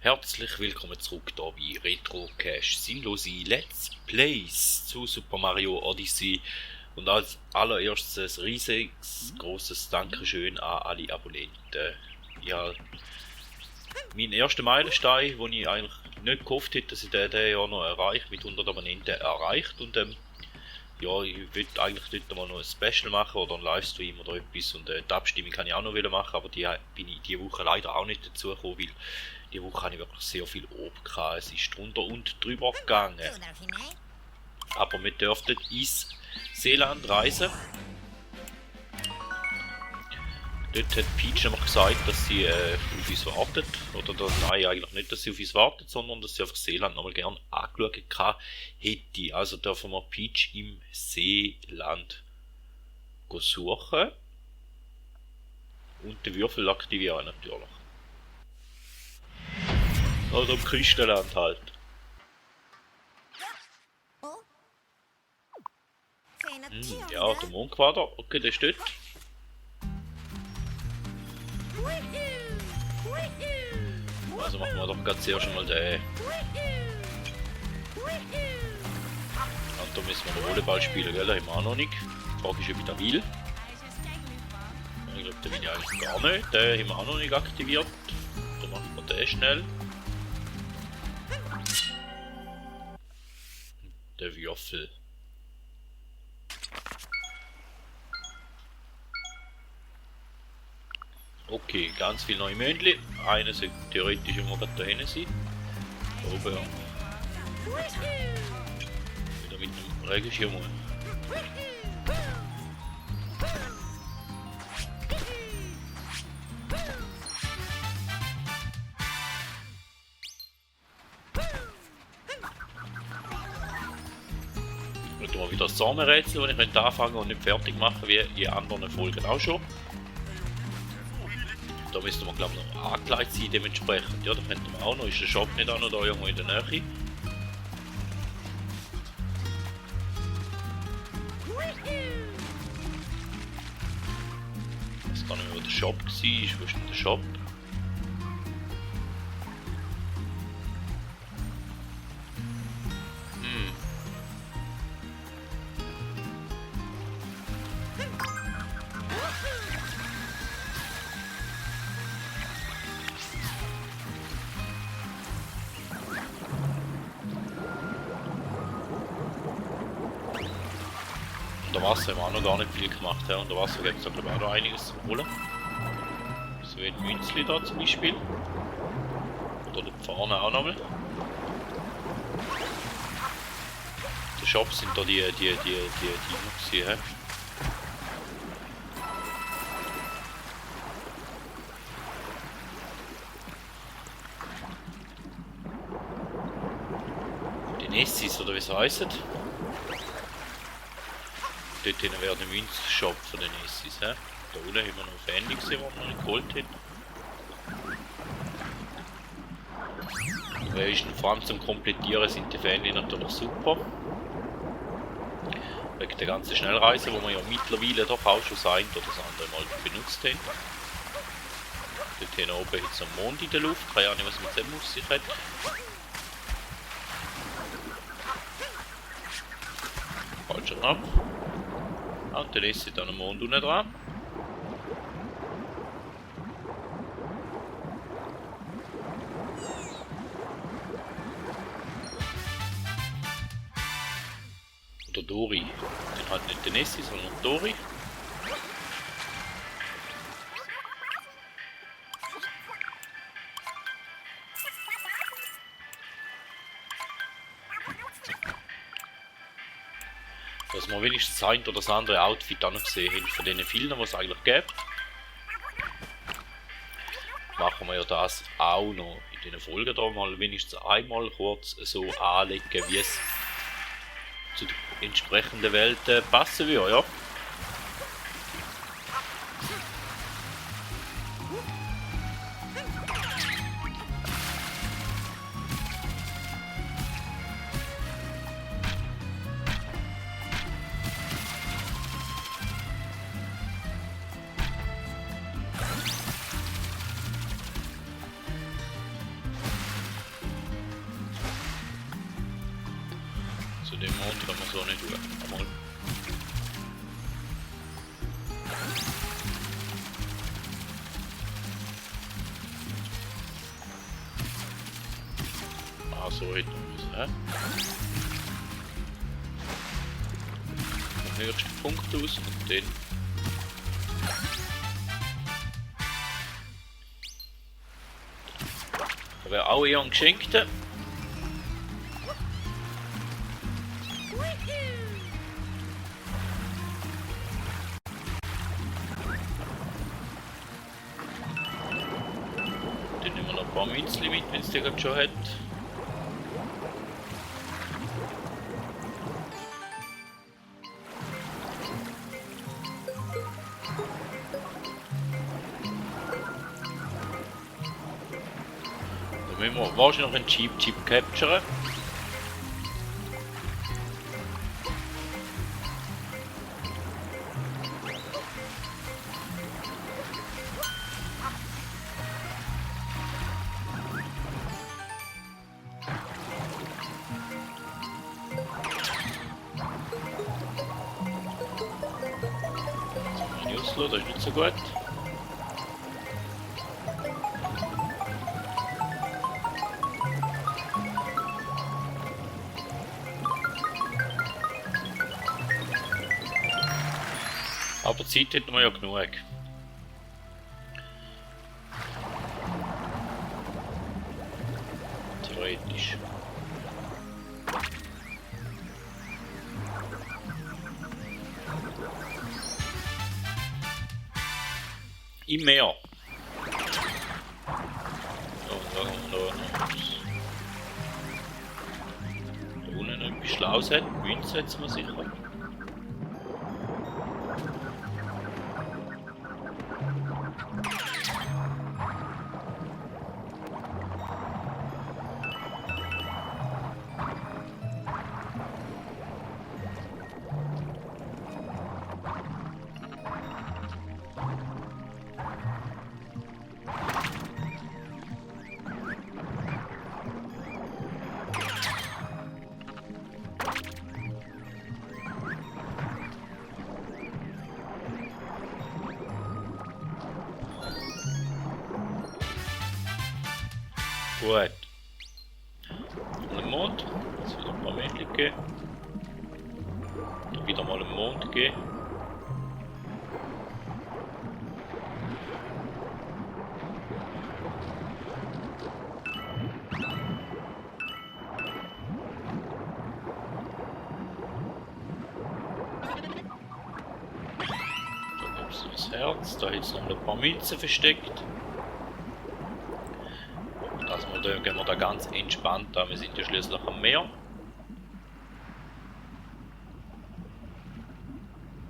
Herzlich willkommen zurück hier bei Retro Cache Sinnlose Let's Plays zu Super Mario Odyssey. Und als allererstes ein riesiges, großes Dankeschön an alle Abonnenten. Ja, mein erster Meilenstein, den ich eigentlich nicht gehofft hätte, dass ich den Jahr noch erreicht, mit 100 Abonnenten erreicht. Und ja, ich will eigentlich dort mal noch ein Special machen oder einen Livestream oder etwas. Und die Abstimmung kann ich auch noch machen, aber die bin ich diese Woche leider auch nicht dazu gekommen, weil diese Woche habe ich wirklich sehr viel Obst gehabt. Es ist drunter und drüber gegangen. Aber wir dürften ins Seeland reisen. Dort hat Peach nämlich gesagt, dass sie auf uns wartet. Nein, eigentlich nicht, dass sie auf uns wartet, sondern dass sie einfach Seeland nochmal gerne angeschaut hätte. Also dürfen wir Peach im Seeland suchen. Und den Würfel aktivieren natürlich. Oder im Küstenland halt. Ja, der Mondquader. Okay, der steht. Also machen wir doch ganz zuerst mal den. Und da müssen wir noch Volleyball spielen, gell? Da haben wir auch noch nicht. Die Frage ist, ob ich da will. Ich glaube, den will ich eigentlich gar nicht. Den haben wir auch noch nicht aktiviert. Da machen wir den schnell. Der Würfel. Okay, ganz viele neue Männchen. Einer sollte theoretisch immer gerade da hinten sein. Da oben, ja. Wieder mit dem Regenschirm. Jetzt mal wieder das Samenrätsel, das ich könnte anfangen und nicht fertig machen, wie in anderen Folgen auch schon. Da müsste man glaube ich noch angelegt sein dementsprechend. Ja, da könnte man auch noch. Ist der Shop nicht auch noch da irgendwo in der Nähe? Ich weiß gar nicht mehr, wo der Shop war. Wo ist denn der Shop? Unter Wasser haben wir auch noch gar nicht viel gemacht. Ja. Unter Wasser gibt es glaube ich auch noch einiges zu holen. So wie ein Münzli da zum Beispiel. Oder da vorne auch nochmal. Der Shop sind da die Muxi, Die Nessis oder wie es heisst. Dort hinten wäre der Münzshop von den Nessis. Da unten haben wir noch Fanny gesehen, die wir noch nicht geholt haben. Vor allem zum Komplettieren sind die Fanny natürlich super. Wegen der ganzen Schnellreise, die wir ja mittlerweile doch auch schon das eine oder das andere Mal benutzt haben. Dort hinten oben jetzt ein Mond in der Luft, keine Ahnung was man dem auf sich hat. Falscher Knopf. Und dann ist da ein Mond unten dran. Oder Dori. Den hat nicht den Nessi, sondern Dori. Dass wir wenigstens das ein oder das andere Outfit auch noch gesehen haben von den vielen, die es eigentlich gibt. Machen wir ja das auch noch in den Folgen da mal wenigstens einmal kurz so anlegen, wie es zu der entsprechenden Welt passen würde, ja. Also den Mond können wir so nicht tun. Einmal. Ah, so hätten wir es, den höchsten Punkt aus und den. Da wäre auch eher ein Geschenkter. Dann nehmen wir noch ein paar Münzli mit, wenn es der gerade schon hat. Dann müssen wir wahrscheinlich noch einen Jeep capturen. Das ist nicht so gut. Aber Zeit hätten wir ja genug. Theoretisch. Im Meer. Da unten noch etwas Schlaues hat. Münze setzen wir sicher. Gut. Einen Mond. Jetzt wieder ein paar Männchen geben. Wieder mal einen Mond geben. Da gibt es das Herz. Da ist noch ein paar Münzen versteckt. Da gehen wir da ganz entspannt an, wir sind ja schließlich am Meer.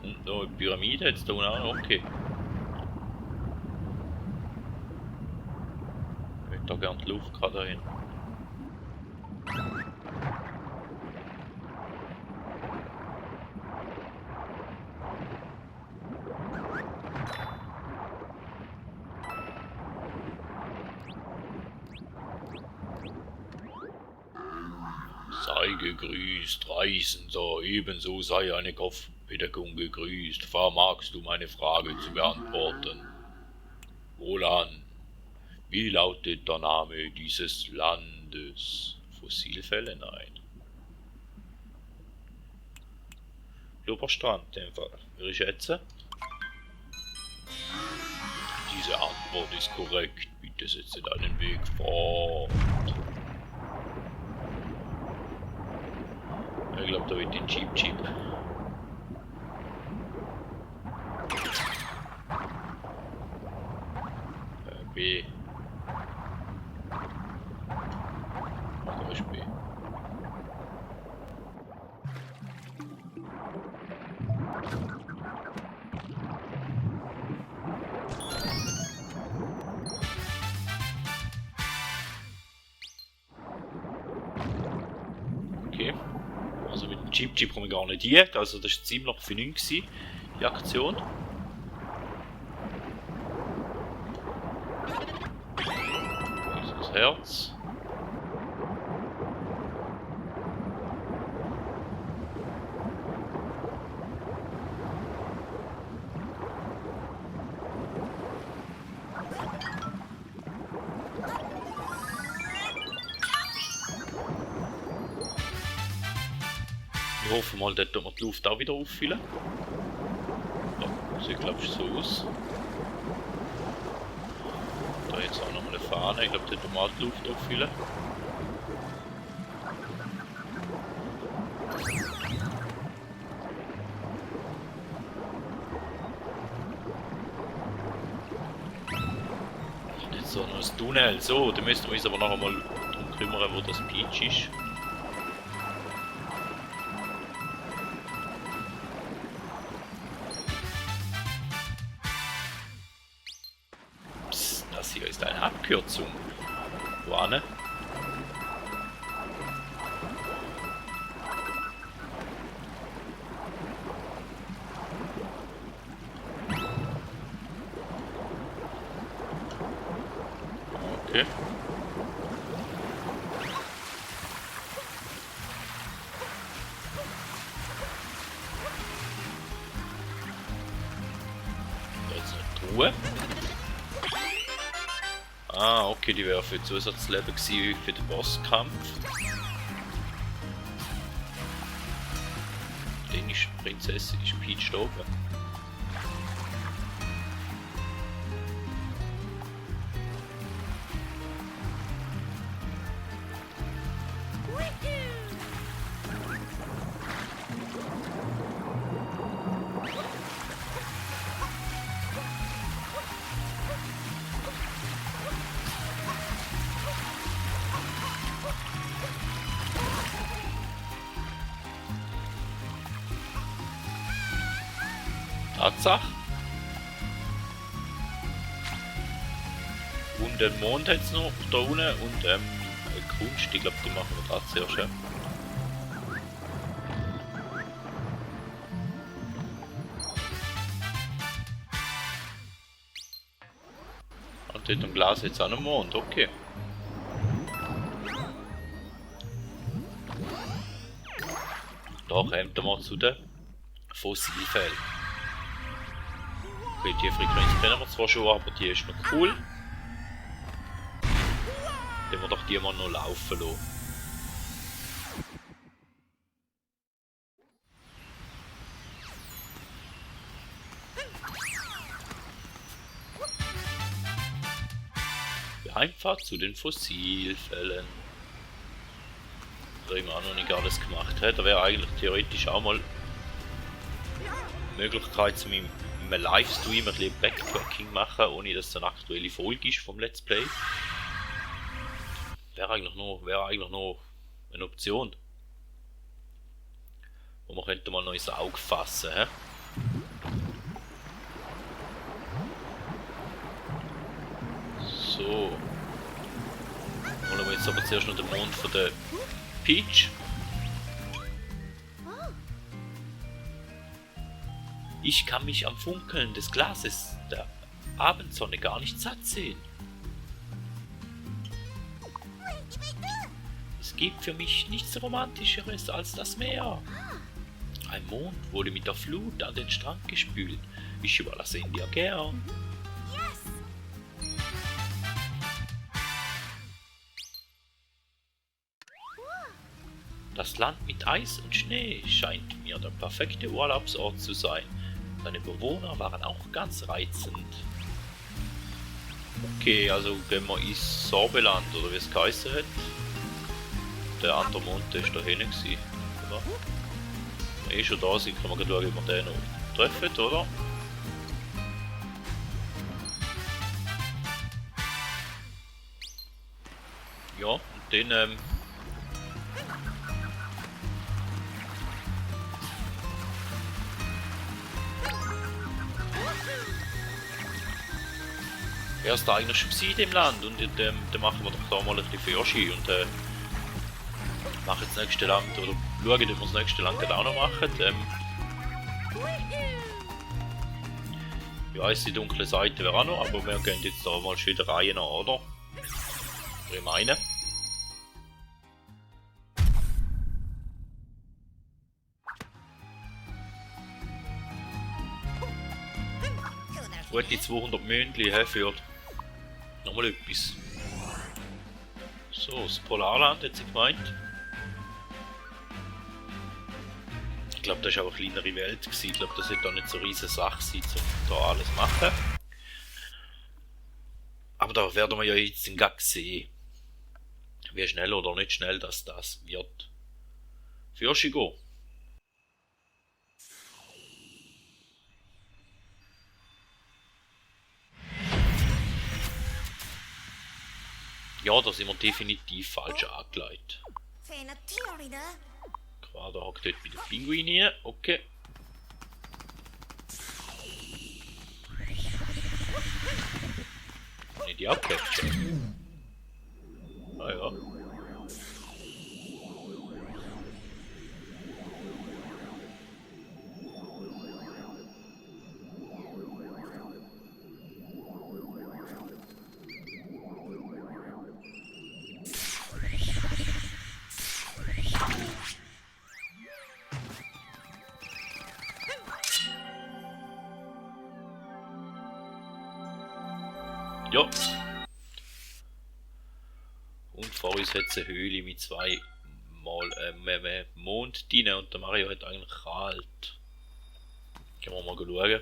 Und noch eine Pyramide, jetzt da unten auch noch, okay. Ich möchte da gerne die Luft gerade dahin. Sei gegrüßt, Reisender, ebenso sei eine Kopfbedeckung gegrüßt. Vermagst du meine Frage zu beantworten? Wohlan, wie lautet der Name dieses Landes? Fossilfälle? Nein. Lubberstrand, in dem Fall. Würde ich schätzen? Diese Antwort ist korrekt. Bitte setze deinen Weg fort. Ich glaube, da wird den Jeep. B. Da ist B. Okay. Also mit dem Jeep komme ich gar nicht hin, also das war ziemlich für nichts, die Aktion. Hier ist das Herz. Ich hoffe mal, dort tut man die Luft auch wieder auffüllen. Ja, sieht glaube ich so aus. Da jetzt auch noch eine Fahne, ich glaube, dort tut man auch die Luft auffüllen. Jetzt so noch ein Tunnel. So, da müssen wir uns aber noch einmal darum kümmern, wo das Peach ist. Das hier ist eine Abkürzung. Wohin? Okay. Da ist eine Truhe. Ah, okay, die wäre für Zusatzleben gewesen für den Bosskampf. Den ist die Prinzessin, ist Peach da oben. Tatsache. Und den Mond hat es noch da unten und eine Kunst, ich glaube, die machen wir da zuerst. Ja. Und dort am Glas jetzt auch noch Mond, okay. Da kommen wir zu den Fossilfällen. Okay, die Frequenz kennen wir zwar schon, aber die ist noch cool. Dann wir doch die mal noch laufen lassen. Die Heimfahrt zu den Fossilfällen. Da haben wir auch noch nicht alles gemacht. Da wäre eigentlich theoretisch auch mal die Möglichkeit, zu meinem Livestream ein bisschen Backtracking machen, ohne dass es eine aktuelle Folge ist vom Let's Play. Wäre eigentlich noch eine Option. Wo man könnte mal noch ins Auge fassen. He? So. Holen wir jetzt aber zuerst noch den Mond von der Peach. Ich kann mich am Funkeln des Glases der Abendsonne gar nicht satt sehen. Es gibt für mich nichts Romantischeres als das Meer. Ein Mond wurde mit der Flut an den Strand gespült. Ich überlasse ihn dir gern. Das Land mit Eis und Schnee scheint mir der perfekte Urlaubsort zu sein. Seine Bewohner waren auch ganz reizend. Okay, also gehen wir ins Sorbeland, oder wie es geheißen hat. Der andere Mond ist da hinten gewesen, oder? Wenn wir schon da sind, können wir schauen, ob wir den noch treffen, oder? Ja, und dann er ist da eigentlich schon in dem Land und dann machen wir doch da mal ein bisschen Fürschi und machen das nächste Land oder schauen, ob wir das nächste Land auch noch machen. Ja, ist die dunkle Seite wäre auch noch, aber wir gehen jetzt da mal schön der Reihe nach, oder? Ich meine. Gut, die 200 Mündli für nochmal etwas. So, das Polarland hat sie gemeint. glaube, das war auch eine kleinere Welt gewesen. Ich glaube, das wird auch nicht so eine riesige Sache sein, um da alles zu machen. Aber da werden wir ja jetzt in Gag sehen, wie schnell oder nicht schnell das wird. Für Shigo. Ja, da sind wir definitiv falsch angelegt. Gerade hockt dort bei den Pinguinen rein. Okay. Nicht die abcapturen. Ah ja. Ja. Und vor uns hat es eine Höhle mit zwei Mond drin und der Mario hat eigentlich kalt. Gehen wir mal schauen.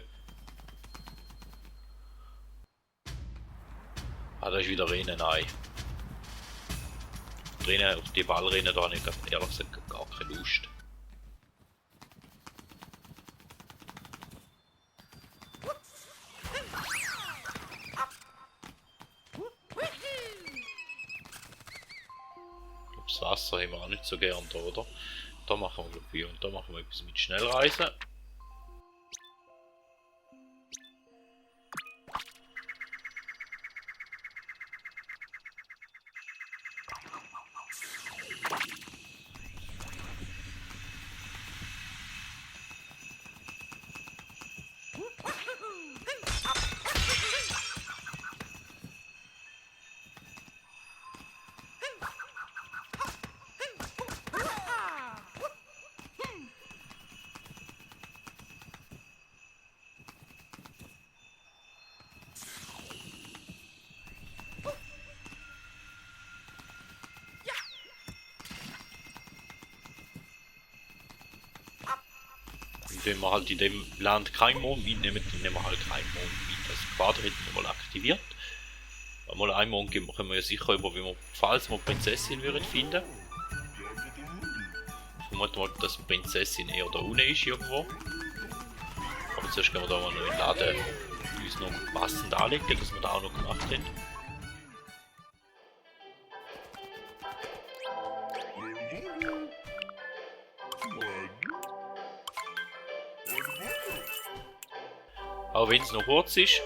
Ah, da ist wieder Rennen, nein. Drinnen auf die Ballrennen, da habe ich ehrlich gesagt gar keine Lust. Das Wasser haben wir auch nicht so gern da, oder? Da machen wir glaube ich, und da machen wir etwas mit Schnellreisen. Wenn wir halt in dem Land kein Mond mitnehmen, dann nehmen wir halt kein Mond mit. Das Quader hätten wir mal aktiviert. Mal einen Mond geben können wir ja sicher über, wie wir, falls wir Prinzessin würden finden. Vermuten wir, dass die Prinzessin eher da unten ist irgendwo. Aber zuerst gehen wir da mal noch in den Laden uns noch passend anlegen, dass wir da auch noch gemacht haben. Auch wenn es noch kurz ist.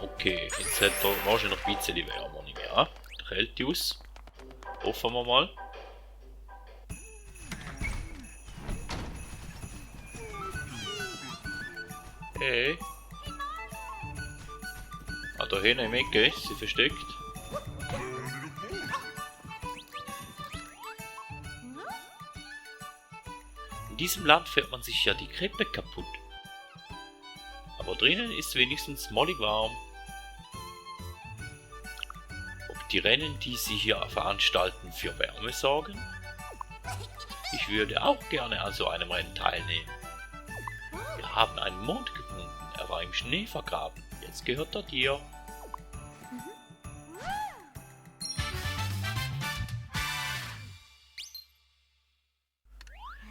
Okay, jetzt hat er wahrscheinlich noch ein bisschen wärmer, nicht mehr. Kälte aus. Hoffen wir mal. Hey. Ah, da hinten im Ecke ist sie versteckt. In diesem Land fährt man sich ja die Krippe kaputt. Aber drinnen ist wenigstens mollig warm. Ob die Rennen, die sie hier veranstalten, für Wärme sorgen? Ich würde auch gerne an so einem Rennen teilnehmen. Wir haben einen Mond gefunden, er war im Schnee vergraben. Jetzt gehört er dir.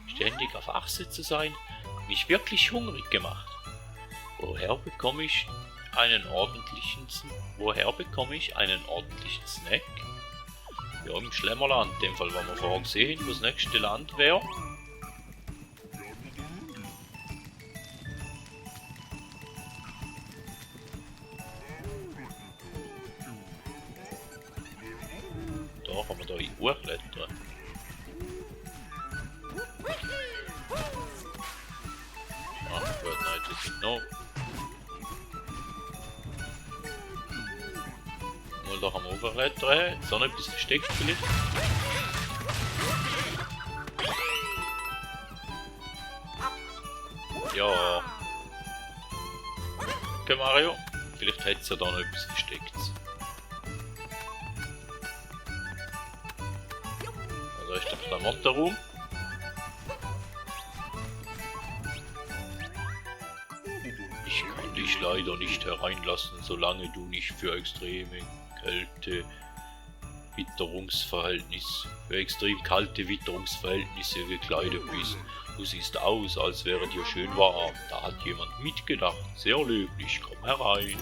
Ständig auf Achse zu sein, hat mich wirklich hungrig gemacht. Woher bekomme ich einen ordentlichen Snack? Ja, im Schlemmerland, in dem Fall, wo wir vorher gesehen, wo das nächste Land wäre. Da kann man da in Uhr klettern. Ah, gut, nein, das ist noch. Mal da kann man hochklettern. So noch etwas versteckt vielleicht. Ja. Okay, Mario. Vielleicht hat es ja da noch etwas Verstecktes. Da ist der Klamottenraum. Ich kann dich leider nicht hereinlassen, solange du nicht für extreme extrem kalte Witterungsverhältnisse gekleidet bist. Du siehst aus, als wäre dir schön warm. Da hat jemand mitgedacht. Sehr löblich. Komm herein.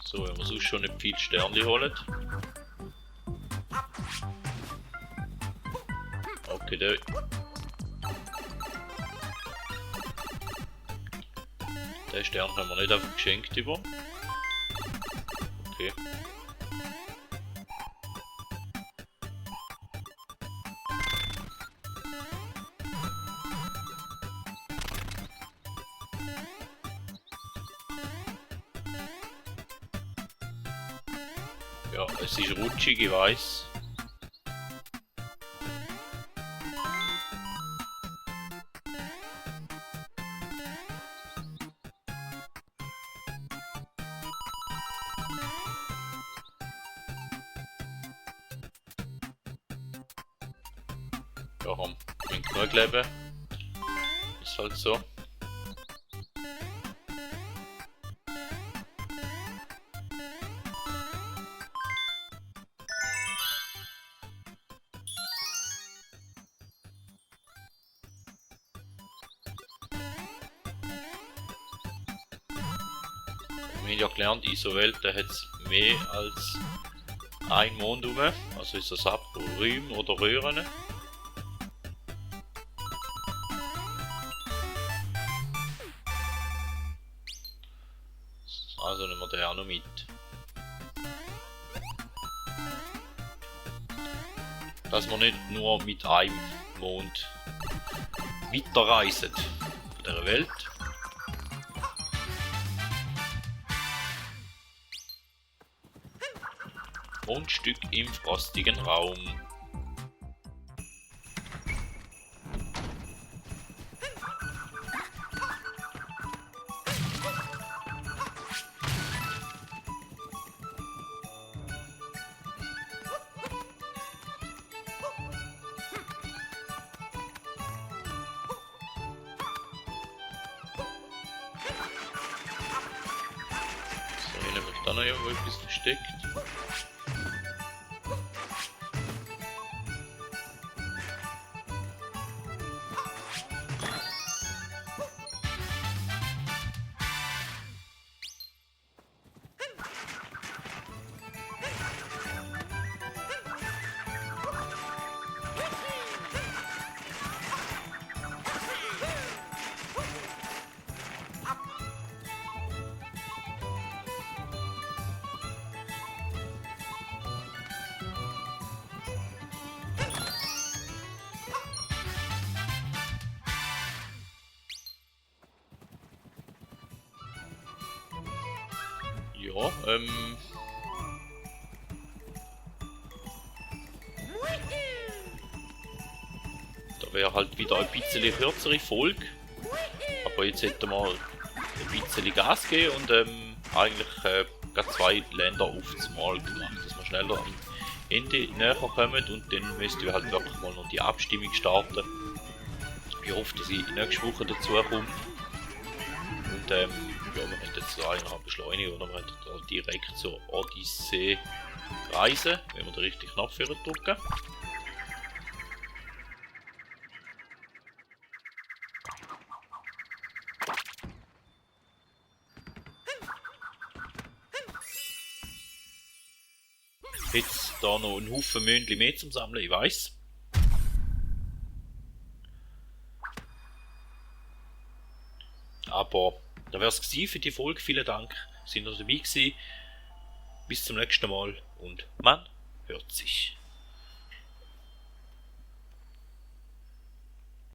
So, wenn wir sonst schon nicht viel Sterne holen. Okay, den Stern haben wir nicht einfach geschenkt über. Okay. Ja, es ist rutschig, ich weiss. Ja, komm, wir haben genug Leben. Ist halt so. Wir haben ja gelernt, in so Welten hat es mehr als ein Mond rum. Also ist das Räume oder Röhren. Also nehmen wir den auch noch mit. Dass wir nicht nur mit einem Mond weiterreisen von dieser Welt. Mondstück im frostigen Raum. So, hier haben wir da noch irgendwo etwas versteckt. Ja, da wäre halt wieder ein bisschen kürzere Folge. Aber jetzt hätten wir ein bisschen Gas gegeben und eigentlich gerade 2 Länder auf das Mal gemacht, dass wir schneller am Ende näher kommen und dann müssten wir halt wirklich mal noch die Abstimmung starten. Ich hoffe, dass ich nächste Woche dazu komme. Und ja, wir haben jetzt eine Beschleunigung, oder wir haben da direkt zur Odyssee reisen, wenn wir den richtigen Knopf drücken. Jetzt da noch einen Haufen Mündli mehr zum Sammeln, ich weiss. Aber da wäre es für die Folge. Vielen Dank, sind ihr dabei gewesen. Bis zum nächsten Mal und man hört sich.